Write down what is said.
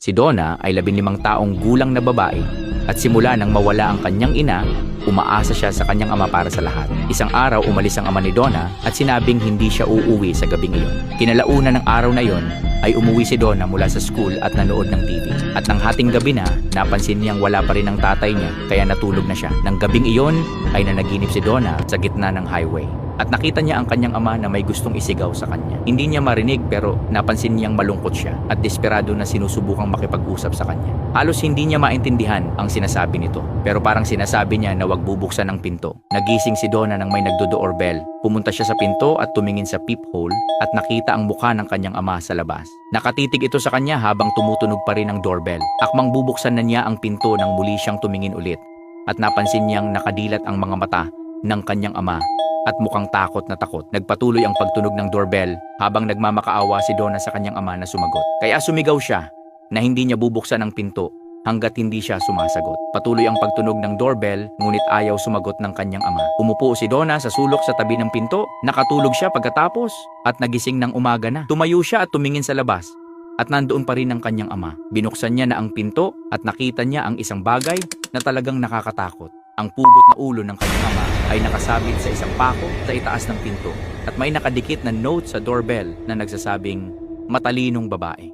Si Donna ay 15 taong gulang na babae at simula nang mawala ang kanyang ina, umaasa siya sa kanyang ama para sa lahat. Isang araw umalis ang ama ni Donna at sinabing hindi siya uuwi sa gabing iyon. Kinalauna ng araw na iyon ay umuwi si Donna mula sa school at nanood ng TV. At nang hating gabi na, napansin niyang wala pa rin ang tatay niya kaya natulog na siya. Nang gabing iyon ay nanaginip si Donna sa gitna ng highway. At nakita niya ang kanyang ama na may gustong isigaw sa kanya. Hindi niya marinig pero napansin niyang malungkot siya at desperado na sinusubukang makipag-usap sa kanya. Halos hindi niya maintindihan ang sinasabi nito pero parang sinasabi niya na wag bubuksan ang pinto. Nagising si Donna nang may nagdo-doorbell. Pumunta siya sa pinto at tumingin sa peephole at nakita ang mukha ng kanyang ama sa labas. Nakatitig ito sa kanya habang tumutunog pa rin ang doorbell. Akmang bubuksan na niya ang pinto nang muli siyang tumingin ulit at napansin niyang nakadilat ang mga mata ng kanyang ama at mukhang takot na takot. Nagpatuloy ang pagtunog ng doorbell habang nagmamakaawa si Donna sa kanyang ama na sumagot. Kaya sumigaw siya na hindi niya bubuksan ang pinto hanggat hindi siya sumasagot. Patuloy ang pagtunog ng doorbell ngunit ayaw sumagot ng kanyang ama. Umupo si Donna sa sulok sa tabi ng pinto. Nakatulog siya pagkatapos at nagising ng umaga na. Tumayo siya at tumingin sa labas at nandoon pa rin ang kanyang ama. Binuksan niya na ang pinto at nakita niya ang isang bagay na talagang nakakatakot. Ang pugot na ulo ng kanyang ama ay nakasabit sa isang pako sa itaas ng pinto at may nakadikit na note sa doorbell na nagsasabing, "Matalinong babae."